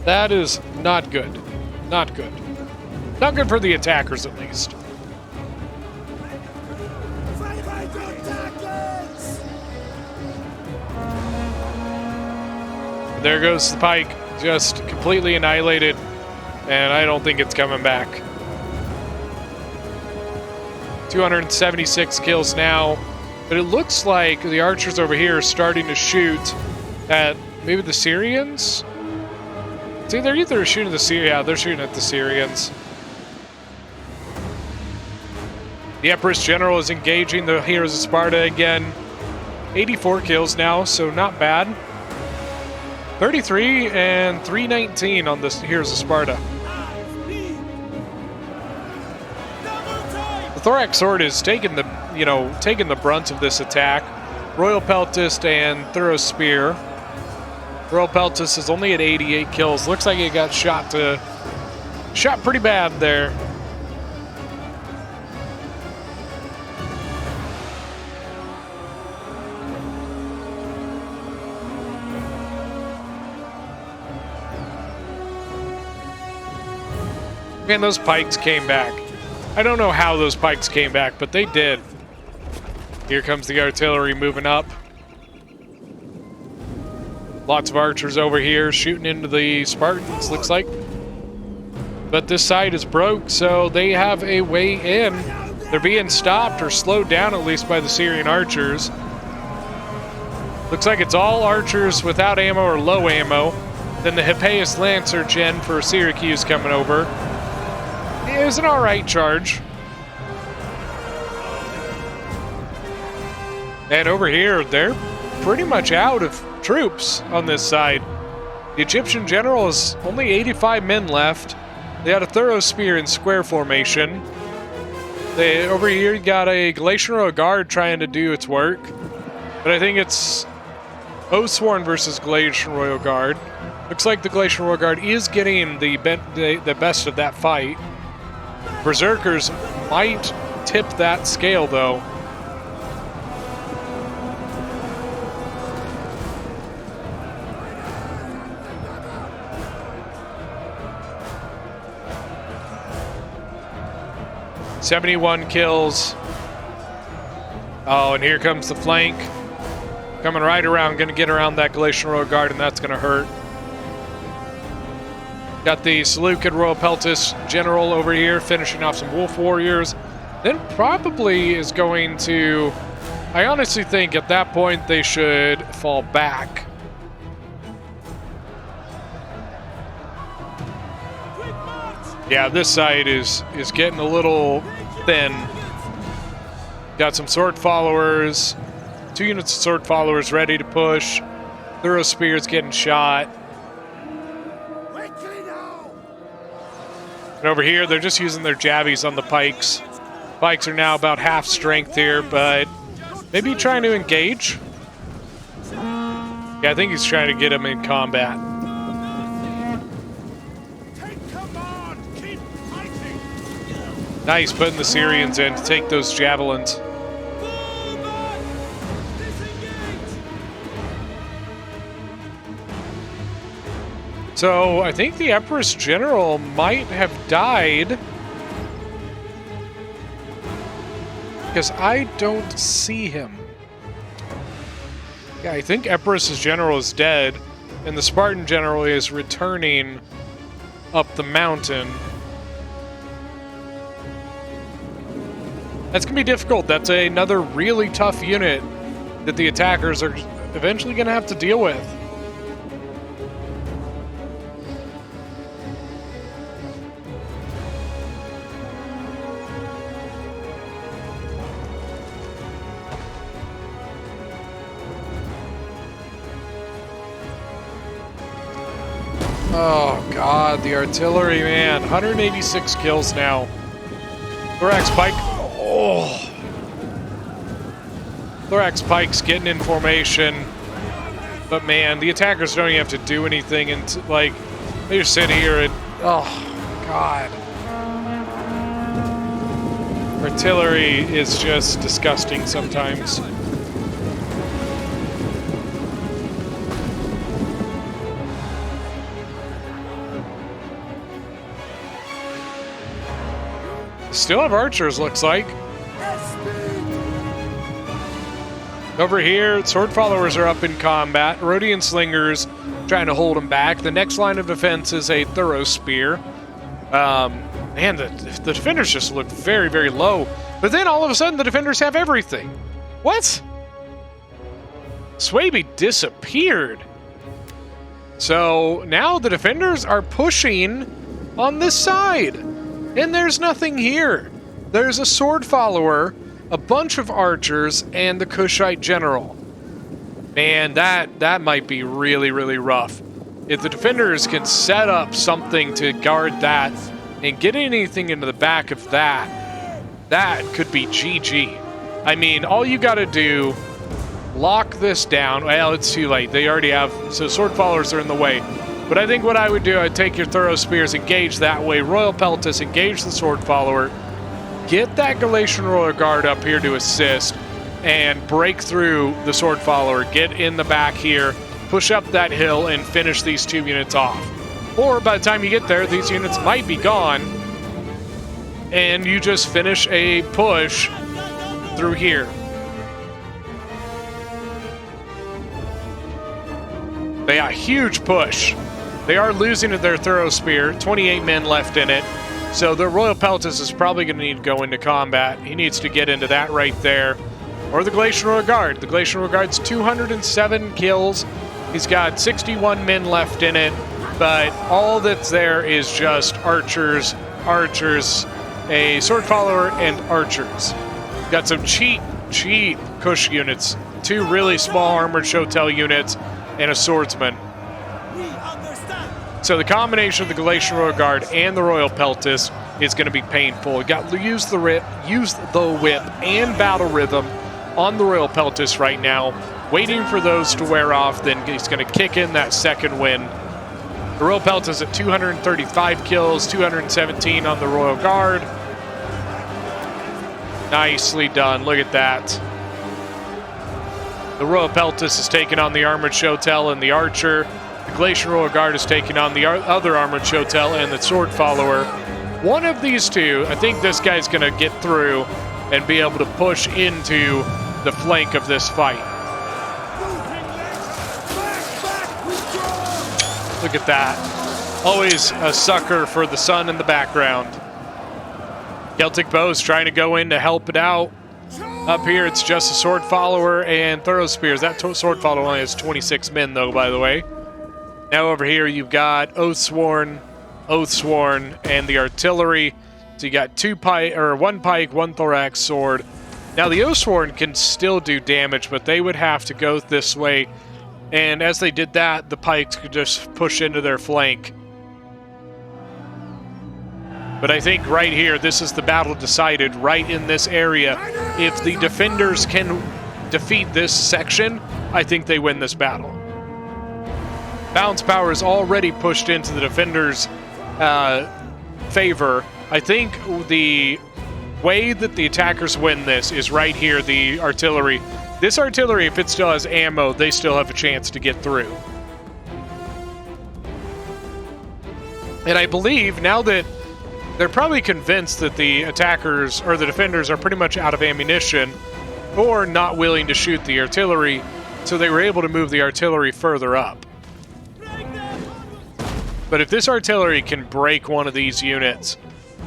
That is not good. Not good. Not good for the attackers, at least. There goes the pike, just completely annihilated, and I don't think it's coming back. 276 kills now, but it looks like the archers over here are starting to shoot at maybe the Syrians. See, they're either shooting the Syrians. Yeah, they're shooting at the Syrians. The Empress General is engaging the Heroes of Sparta again. 84 kills now, so not bad. 33 and 319 on the Heroes of Sparta. The Thorax Sword is taking the brunt of this attack. Royal Peltist and Thorough Spear. Royal Peltist is only at 88 kills. Looks like it got shot pretty bad there. Man, those pikes came back. I don't know how those pikes came back, but they did. Here comes the artillery moving up. Lots of archers over here shooting into the Spartans, looks like. But this side is broke, so they have a way in. They're being stopped or slowed down at least by the Syrian archers. Looks like it's all archers without ammo or low ammo. Then the Hippeus Lancer gen for Syracuse coming over. It was an alright charge. And over here, they're pretty much out of troops on this side. The Egyptian general has only 85 men left. They had a Thorough Spear in square formation. Over here, you got a Galatian Royal Guard trying to do its work. But I think it's Oathsworn versus Galatian Royal Guard. Looks like the Galatian Royal Guard is getting the best of that fight. Berserkers might tip that scale, though. $71 kills. Oh, and here comes the flank. Coming right around, going to get around that Galatian Royal Guard, and that's going to hurt. Got the Seleucid Royal Peltist General over here, finishing off some Wolf Warriors. Then probably is going to... I honestly think at that point they should fall back. Yeah, this side is getting a little thin. Got some Sword Followers. 2 units of Sword Followers ready to push. Thorough Spear's getting shot. And over here, they're just using their jabbies on the pikes. Pikes are now about half strength here, but maybe trying to engage. Yeah, I think he's trying to get him in combat. Nice, putting the Syrians in to take those javelins. So I think the Empress General might have died because I don't see him. Yeah, I think Empress's General is dead and the Spartan General is returning up the mountain. That's going to be difficult. That's another really tough unit that the attackers are eventually going to have to deal with. Oh, God, the artillery, man. 186 kills now. Thorax Pike. Oh. Thorax Pike's getting in formation. But, man, the attackers don't even have to do anything. And, like, they just sit here and... Oh, God. Artillery is just disgusting sometimes. Still have archers, looks like. Over here, sword followers are up in combat. Rhodian slingers trying to hold them back. The next line of defense is a thorough spear. Man, the defenders just look very, very low. But then all of a sudden, the defenders have everything. What? Swaby disappeared. So now the defenders are pushing on this side. And there's nothing here. There's a sword follower, a bunch of archers, and the Kushite general. Man, that might be really, really rough. If the defenders can set up something to guard that and get anything into the back of that, that could be GG. I mean, all you got to do, lock this down. Well, it's too late. They already have, so sword followers are in the way. But I think what I would do, I'd take your thorough spears, engage that way, Royal Peltis, engage the sword follower, get that Galatian Royal Guard up here to assist, and break through the sword follower, get in the back here, push up that hill, and finish these 2 units off. Or by the time you get there, these units might be gone, and you just finish a push through here. They got a huge push. They are losing their thorough spear, 28 men left in it. So the Royal Peltis is probably going to need to go into combat. He needs to get into that right there. Or the Galatian Royal Guard. The Galatian Royal Guard's 207 kills. He's got 61 men left in it. But all that's there is just archers, a sword follower, and archers. Got some cheap Kush units. 2 really small armored Shotel units, and a swordsman. So the combination of the Galatian Royal Guard and the Royal Peltis is going to be painful. Use the whip and battle rhythm on the Royal Peltis right now, waiting for those to wear off. Then he's going to kick in that second win. The Royal Peltis at 235 kills, 217 on the Royal Guard. Nicely done. Look at that. The Royal Peltis is taking on the Armored Shotel and the Archer. The Galatian Royal Guard is taking on the other Armored Shotel and the Sword Follower. One of these two, I think this guy's going to get through and be able to push into the flank of this fight. Look at that. Always a sucker for the sun in the background. Celtic Bow's trying to go in to help it out. Up here, it's just a Sword Follower and Thorough Spears. That Sword Follower only has 26 men, though, by the way. Now over here, you've got Oathsworn, and the artillery. So you got 1 pike, 1 thorax sword. Now the Oathsworn can still do damage, but they would have to go this way. And as they did that, the pikes could just push into their flank. But I think right here, this is the battle decided right in this area. If the defenders can defeat this section, I think they win this battle. Balance power is already pushed into the defenders' favor. I think the way that the attackers win this is right here, the artillery. This artillery, if it still has ammo, they still have a chance to get through. And I believe now that they're probably convinced that the attackers or the defenders are pretty much out of ammunition or not willing to shoot the artillery, so they were able to move the artillery further up. But if this artillery can break one of these units,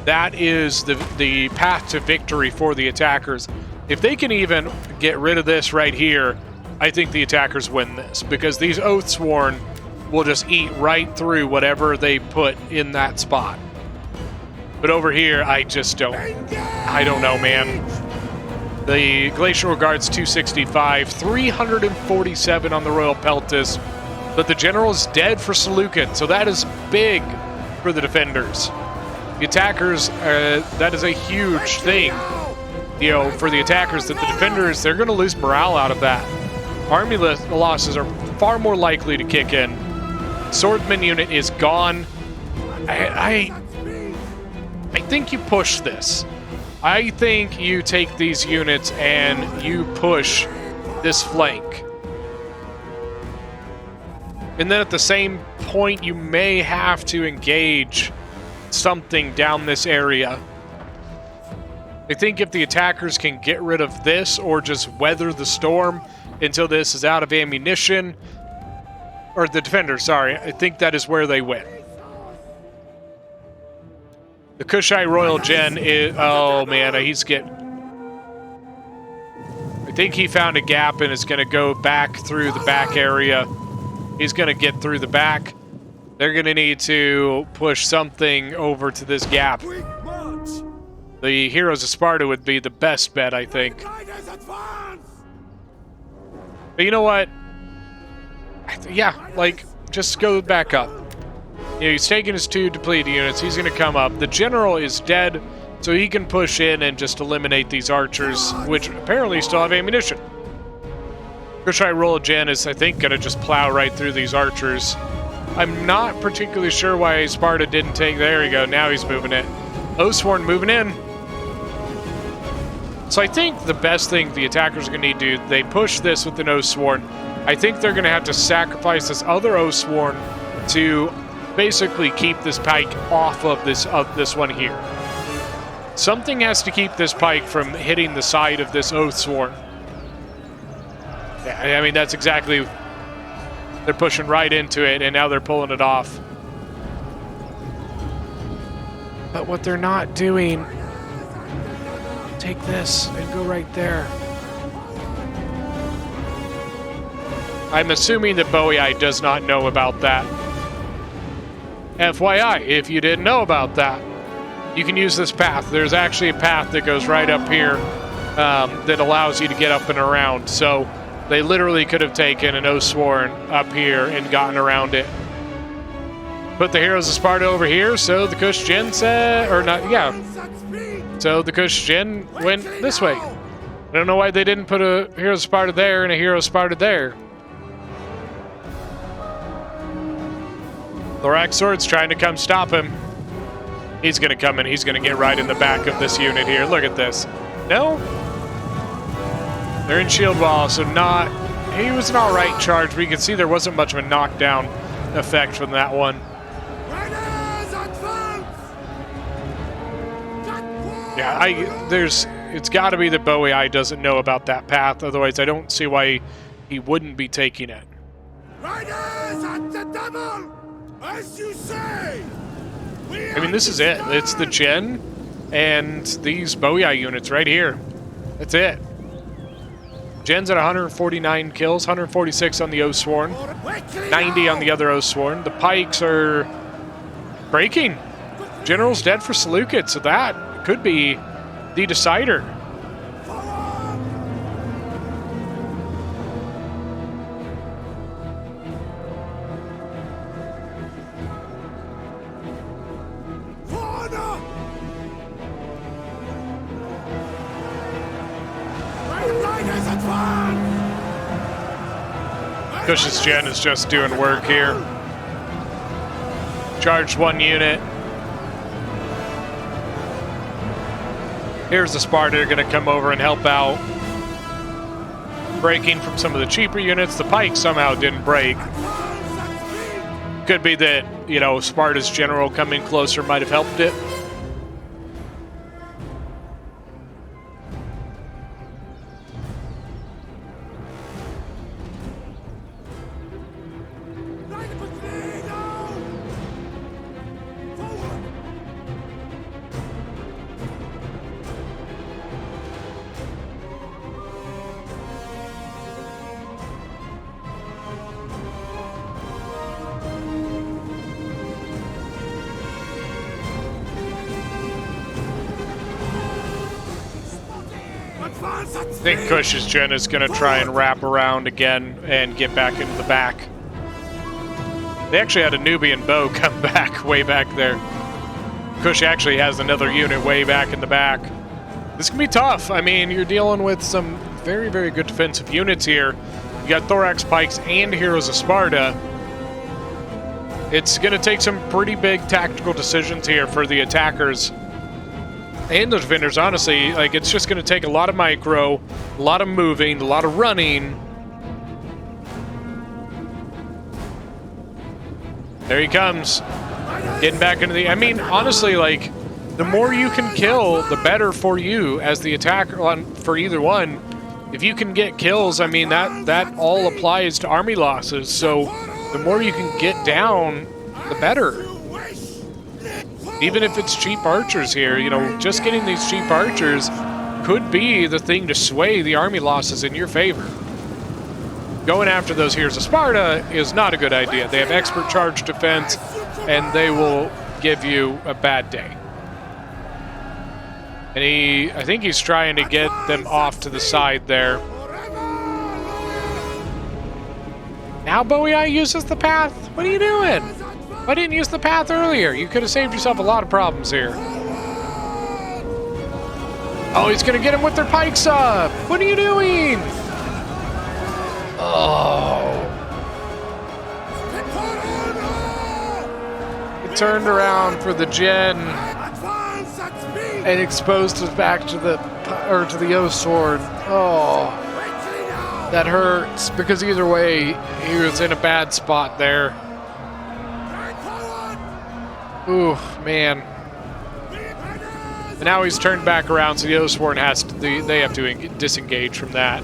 that is the path to victory for the attackers. If they can even get rid of this right here, I think the attackers win this, because these Oathsworn will just eat right through whatever they put in that spot. But over here, I don't know, man. The Glacial Guard's 265, 347 on the Royal Peltis, but the General's dead for Salukin, so that is big for the defenders. The attackers, that is a huge thing, for the attackers, that the defenders, they're going to lose morale out of that. Army losses are far more likely to kick in. Swordsman unit is gone. I think you push this. I think you take these units and you push this flank. And then at the same point, you may have to engage something down this area. I think if the attackers can get rid of this or just weather the storm until this is out of ammunition, or the defenders, sorry. I think that is where they win. The Kushite Royal Gen is... Oh, man, he's getting... I think he found a gap and is going to go back through the back area. He's going to get through the back. They're going to need to push something over to this gap. The Heroes of Sparta would be the best bet, I think. But you know what? Yeah, like, just go back up. You know, he's taking his 2 depleted units. He's going to come up. The general is dead, so he can push in and just eliminate these archers, which apparently still have ammunition. Kushite Royal Gen is, I think, going to just plow right through these archers. I'm not particularly sure why Sparta didn't take... There you go. Now he's moving it. Oathsworn moving in. So I think the best thing the attackers are going to need to do, they push this with an Oathsworn. I think they're going to have to sacrifice this other Oathsworn to basically keep this pike off of this one here. Something has to keep this pike from hitting the side of this Oathsworn. I mean, that's exactly... They're pushing right into it, and now they're pulling it off. But what they're not doing... Take this and go right there. I'm assuming that Boei does not know about that. FYI, if you didn't know about that, you can use this path. There's actually a path that goes right up here that allows you to get up and around. So they literally could have taken an Oathsworn up here and gotten around it. Put the Heroes of Sparta over here, so the Kush Gen said, or not, yeah. So the Kush Gen went this way. I don't know why they didn't put a Hero of Sparta there and a Hero of Sparta there. Thorax Sword's trying to come stop him. He's going to come in. He's going to get right in the back of this unit here. Look at this. No. They're in shield wall, so not... He was an alright charge, but you can see there wasn't much of a knockdown effect from that one. Yeah, it's got to be that Boei doesn't know about that path. Otherwise, I don't see why he wouldn't be taking it. Riders at the double, as you say. I mean, this is it. It's the Gen and these Boei units right here. That's it. Gen's at 149 kills, 146 on the Oathsworn, 90 on the other Oathsworn. The Pikes are breaking. General's dead for Seleucid, so that could be the decider. Kush's Gen is just doing work here. Charged 1 unit. Here's the Sparta. They're going to come over and help out. Breaking from some of the cheaper units. The Pike somehow didn't break. Could be that, you know, Sparta's general coming closer might have helped it. I think Kush's Gen is going to try and wrap around again and get back into the back. They actually had a Nubian bow come back way back there. Kush actually has another unit way back in the back. This can be tough. I mean, you're dealing with some very, very good defensive units here. You got Thorax Pikes and Heroes of Sparta. It's going to take some pretty big tactical decisions here for the attackers. And the defenders, honestly, like, it's just going to take a lot of micro, a lot of moving, a lot of running. There he comes. Getting back into the... I mean, honestly, like, the more you can kill, the better for you as the attacker for either one. If you can get kills, I mean, that all applies to army losses. So the more you can get down, the better. Even if it's cheap archers here, you know, just getting these cheap archers could be the thing to sway the army losses in your favor. Going after those Heroes of Sparta is not a good idea. They have expert charge defense, and they will give you a bad day. And I think he's trying to get them off to the side there. Now Boei uses the path? What are you doing? Why didn't you use the path earlier? You could have saved yourself a lot of problems here. Oh, he's going to get him with their pikes up. What are you doing? Oh. It turned around for the gen and exposed us back to the O sword. Oh. That hurts because either way, he was in a bad spot there. Ooh, man. And now he's turned back around, so the Oathsworn they have to disengage from that.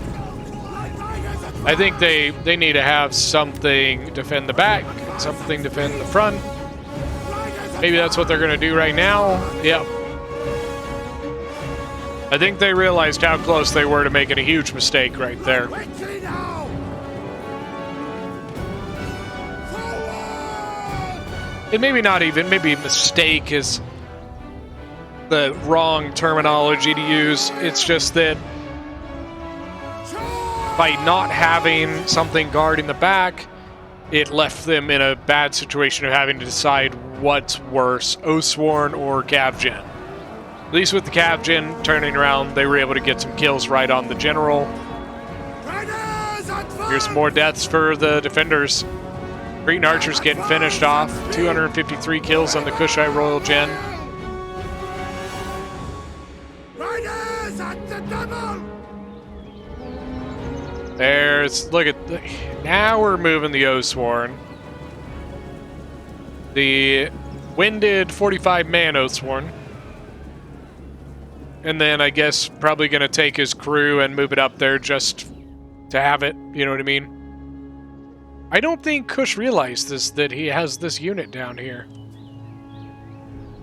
I think they need to have something defend the back, something defend the front. Maybe that's what they're going to do right now. Yep. I think they realized how close they were to making a huge mistake right there. And maybe not even, maybe mistake is the wrong terminology to use. It's just that by not having something guarding the back, it left them in a bad situation of having to decide what's worse, Oathsworn or Cavgen. At least with the Cavgen turning around, they were able to get some kills right on the general. Here's more deaths for the defenders. Cretan archers getting finished off. 253 kills on the Kushite Royal Gen. Now we're moving the Oathsworn. The winded 45-man Oathsworn. And then I guess probably going to take his crew and move it up there just to have it, you know what I mean? I don't think Kush realized that he has this unit down here.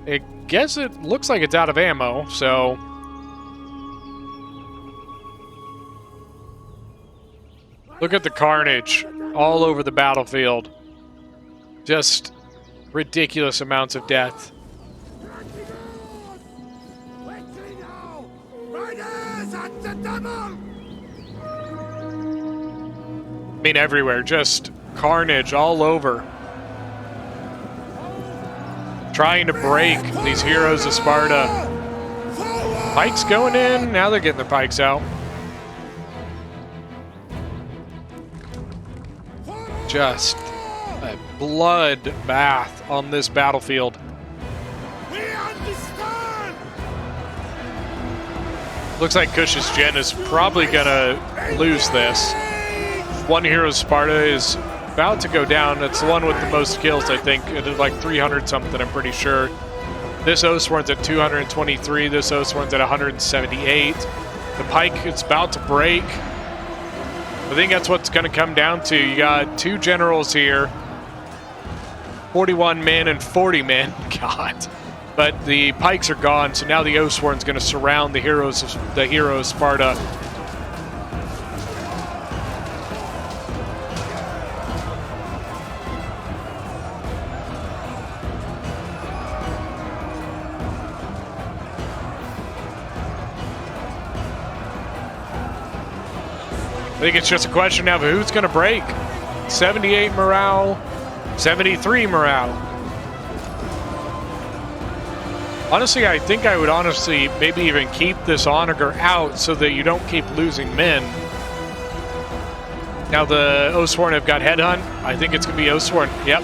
I guess it looks like it's out of ammo, so... Look at the carnage all over the battlefield. Just ridiculous amounts of death. I mean, everywhere, just carnage all over. Trying to break these Heroes of Sparta. Pikes going in, now they're getting their pikes out. Just a bloodbath on this battlefield. Looks like Kush's gen is probably gonna lose this. One Hero of Sparta is about to go down. It's the one with the most kills, I think. It is like 300 something, I'm pretty sure. This Oathsworn's at 223. This Oathsworn's at 178. The pike is about to break. I think that's what's going to come down to. You got two generals here. 41 men and 40 men. God. But the pikes are gone, so now the Oathsworn's going to surround the hero of Sparta. I think it's just a question now of who's going to break. 78 morale, 73 morale. Honestly, I think I would maybe even keep this Onager out so that you don't keep losing men. Now the Oathsworn have got Headhunt. I think it's going to be Oathsworn. Yep.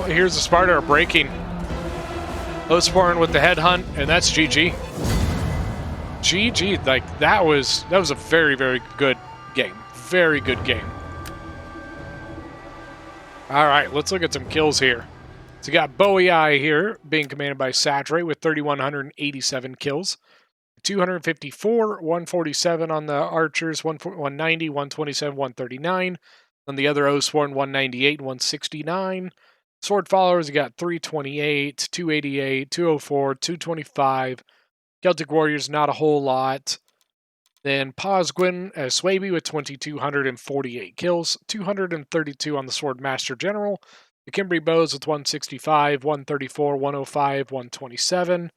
Here's the Sparta are breaking. Oathsworn with the Headhunt, and that's GG. GG, like that was a very, very good game. Very good game. All right, let's look at some kills here. So you got Boei here being commanded by Saturate with 3,187 kills. 254, 147 on the archers, 190, 127, 139. On the other Oathsworn, 198, 169. Sword Followers, you got 328, 288, 204, 225. Celtic Warriors, not a whole lot. Then Posgwyn as Swaby with 2,248 kills, 232 on the Sword Master General. The Kimbri Bows with 165, 134, 105, 127.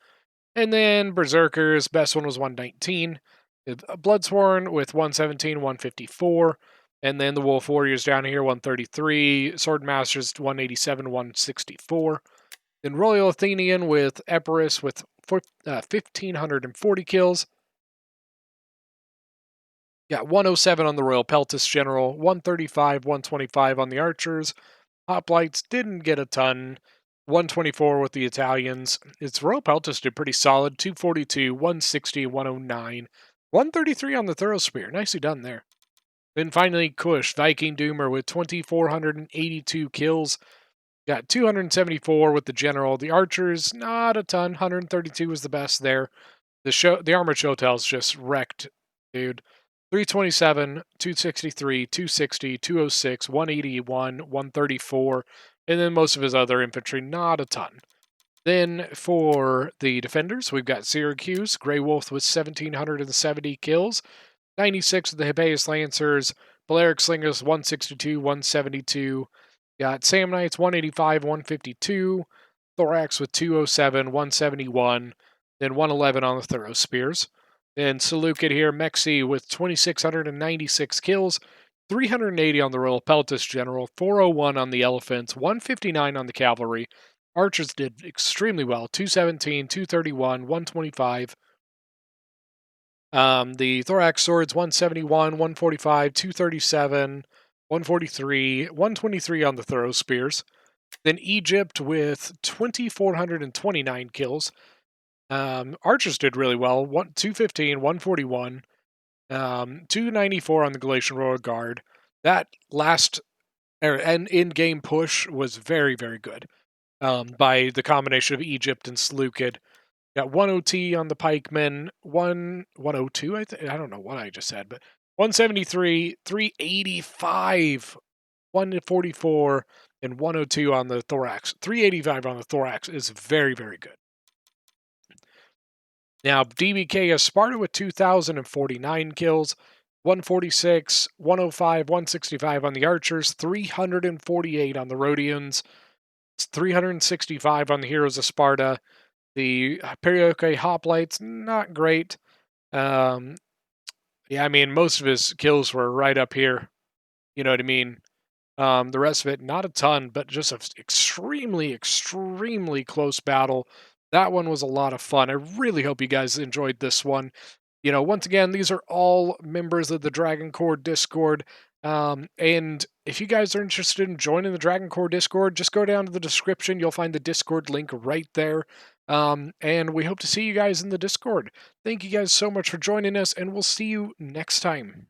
And then Berserkers, best one was 119. Bloodsworn with 117, 154. And then the Wolf Warriors down here, 133. Sword Masters, 187, 164. Then Royal Athenian with Epirus with 1,540 kills. Got 107 on the Royal Peltis General, 135, 125 on the Archers. Hoplites didn't get a ton. 124 with the Italians. Its Royal Peltis did pretty solid. 242, 160, 109. 133 on the Thorough Spear. Nicely done there. Then finally, Kush, Viking Doomer with 2,482 kills. Got 274 with the General. The Archers, not a ton. 132 was the best there. The Armored Showtails just wrecked, dude. 327, 263, 260, 206, 181, 134, and then most of his other infantry, not a ton. Then for the defenders, we've got Syracuse, Grey Wolf with 1,770 kills, 96 of the Hippeus Lancers, Balearic Slingers 162, 172, got Samnites 185, 152, Thorax with 207, 171, then 111 on the Thorough Spears. Then Seleucid here, Mexi with 2,696 kills, 380 on the Royal Peltis General, 401 on the Elephants, 159 on the Cavalry. Archers did extremely well, 217, 231, 125. The Thorax Swords, 171, 145, 237, 143, 123 on the Thorough Spears. Then Egypt with 2,429 kills. Archers did really well. 215, 141, 294 on the Galatian Royal Guard. That last and in-game push was very, very good by the combination of Egypt and Seleucid. Got 1 OT on the pikemen, 102, I don't know what I just said, but 173, 385, 144, and 102 on the thorax. 385 on the thorax is very, very good. Now, DBK has Sparta with 2,049 kills, 146, 105, 165 on the Archers, 348 on the Rhodians, 365 on the Heroes of Sparta. The Perioke Hoplites, not great. Yeah, I mean, most of his kills were right up here. You know what I mean? The rest of it, not a ton, but just an extremely, extremely close battle. That one was a lot of fun. I really hope you guys enjoyed this one. You know, once again, these are all members of the Dragon Core Discord. And if you guys are interested in joining the Dragon Core Discord, just go down to the description. You'll find the Discord link right there. And we hope to see you guys in the Discord. Thank you guys so much for joining us, and we'll see you next time.